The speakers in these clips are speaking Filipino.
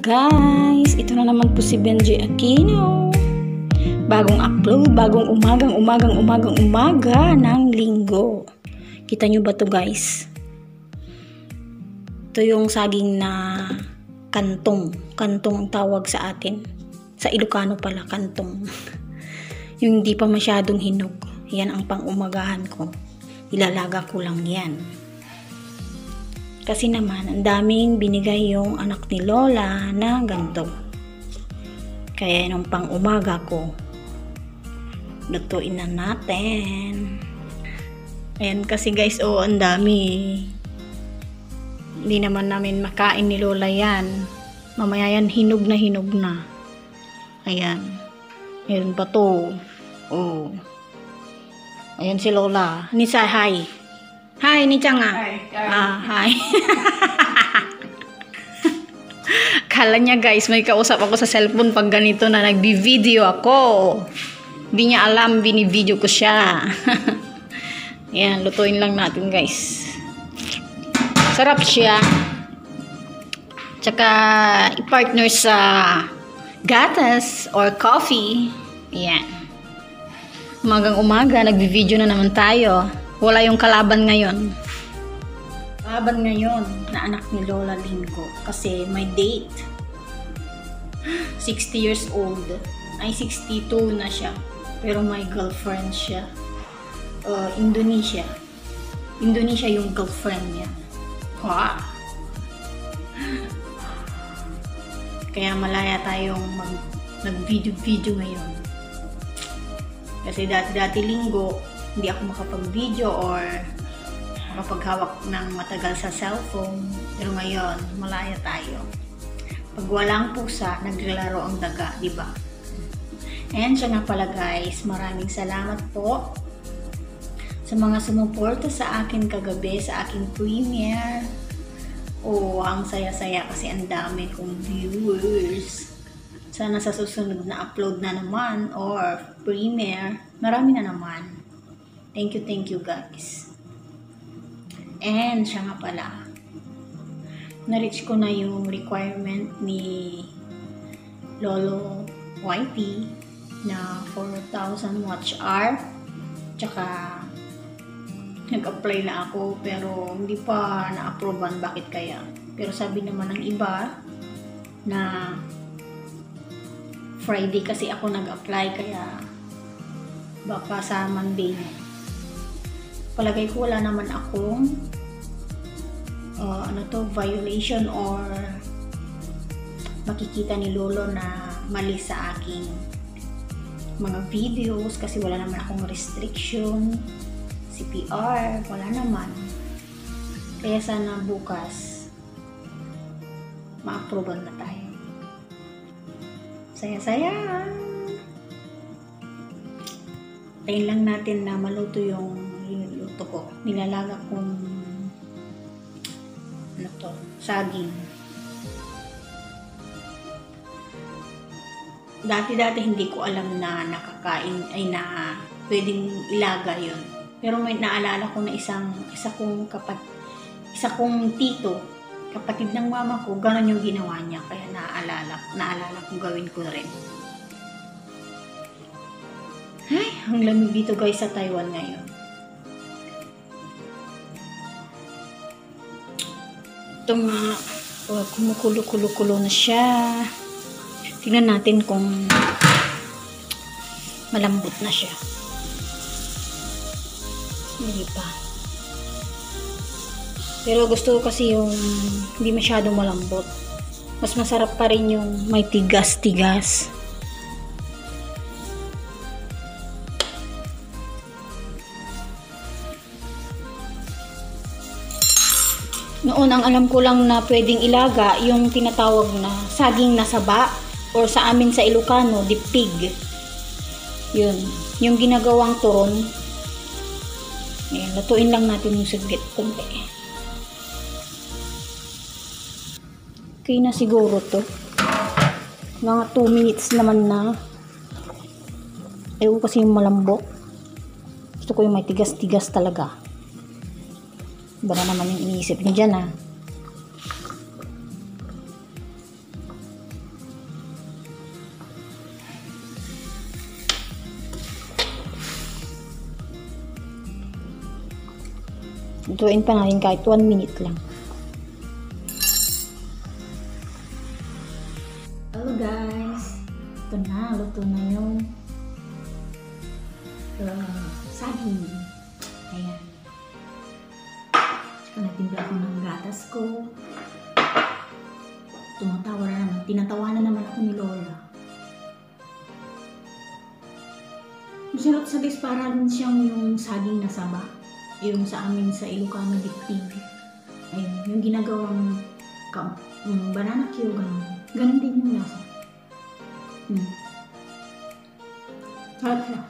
guys, ito na naman po si Benji Aquino. Bagong upload, bagong umaga ng linggo. Kita nyo ba to guys? Ito yung saging na kantong. Kantong ang tawag sa atin. Sa Ilocano pala, kantong. Yung hindi pa masyadong hinog. Yan ang pang-umagahan ko. Ilalaga ko lang yan. Kasi naman, ang daming binigay yung anak ni Lola na ganito. Kaya nung pang-umaga ko, lutuin na natin. Ayan kasi guys, ang dami. Hindi naman namin makain ni Lola yan. Mamaya yan, hinog na. Ayan. Meron pa to. Oh. Ayan si Lola. Nisa, hi. Hi, ni Changa. Hi. Kala niya guys, may kausap ako sa cellphone pag ganito na nagbi-video ako. Hindi niya alam, bini-video ko siya. Yan, lutuin lang natin guys. Sarap siya. Tsaka i-partner sa gatas or coffee. Yan. Umagang-umaga, nagbi-video na naman tayo. Wala yung kalaban ngayon. Kalaban ngayon na anak ni Lola Linggo. Kasi may date. 60 years old. Ay, 62 na siya. Pero may girlfriend siya. Indonesia. Indonesia yung girlfriend niya. Wow. Kaya malaya tayong nag-video ngayon. Kasi dati Linggo, hindi ako makapag-video or makapaghawak ng matagal sa cellphone. Pero ngayon, malaya tayo. Pag walang pusa, naglalaro ang daga, di ba? And siya nga pala guys, maraming salamat po sa mga sumuporta sa akin kagabi, sa aking premiere. Ang saya-saya kasi ang dami kong viewers. Sana sa susunod na upload na naman or premiere, marami na naman. Thank you guys. And siya nga pala, na-reach ko na yung requirement ni Lolo YT na 4,000 watch hour. Tsaka nag-apply na ako pero hindi pa na-approvean. Bakit kaya? Pero sabi naman ng iba na Friday kasi ako nag-apply kaya baka sa Monday na. Palagay ko wala naman akong violation or makikita ni Lolo na mali sa aking mga videos kasi wala naman akong restriction, CPR, wala naman. Kaya sana bukas ma-approve na tayo. Saya-saya! Tayin lang natin na maluto yung luto ko. Nilalaga kong saging. Dati hindi ko alam na nakakain ay na pwedeng ilaga yon. Pero may naalala ko na isa kong tito, kapatid ng mama ko, gano'n yung ginawa niya. Kaya naalala kong gawin ko rin. Ay, ang lamig dito guys sa Taiwan ngayon. Ito nga, kumukulo-kulo na siya. Tingnan natin kung malambot na siya. Hindi pa. Pero gusto ko kasi yung hindi masyadong malambot. Mas masarap pa rin yung may tigas-tigas. Noon, ang alam ko lang na pwedeng ilaga yung tinatawag na saging na saba or sa amin sa Ilocano, dipig. Yun. Yung ginagawang turon. Ayan, lutuin lang natin yung saglit konti. Okay na siguro to. Mga 2 minutes naman na. Ayaw kasi yung malambot. Gusto ko yung may tigas-tigas talaga. Iba na naman yung iniisip niyo dyan Lutuin pa natin kahit 1 minute lang. Hello guys! Ito na, luto na yung saging. Ayan. Tsaka natimpla ko ng gatas ko. Tinatawa na naman ako ni Lola. Masarap sa guys, para rin siyang yung saging na saba. Yung sa amin sa Ilocano diptig. Ayun, yung ginagawang banana cue, ganun din yung lasa. Sarap siya.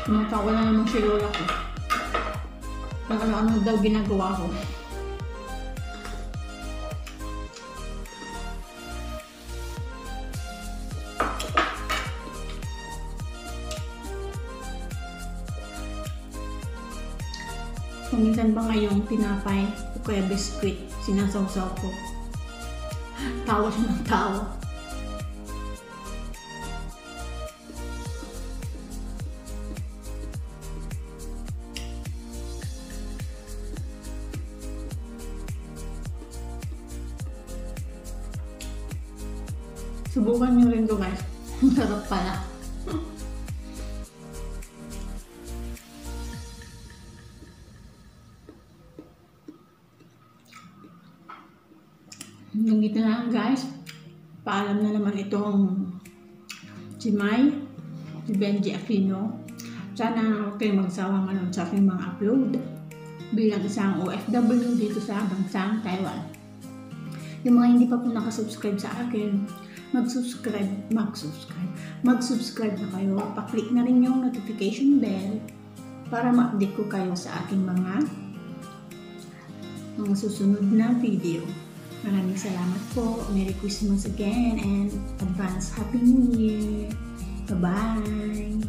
Tumatawa na naman si Lola ko. Kung ano-ano daw ginagawa ko. Kung minsan ba ngayong tinapay o kaya biskuit, sinasawsaw ko. Tawa siya ng tawa. Subukan nyo rin to guys. Masarap pala. Hanggang dito na lang guys. Paalam na naman itong si Mai, si Benji Aquino. Sana huwag kayong magsawa manood sa aking mga upload bilang isang OFW dito sa bansang Taiwan. Yung mga hindi pa po nakasubscribe sa akin, mag-subscribe na kayo. Pa-click na rin yung notification bell para ma-update ko kayo sa aking mga susunod na video. Maraming salamat po. Merry Christmas again and advance Happy New Year. Bye-bye!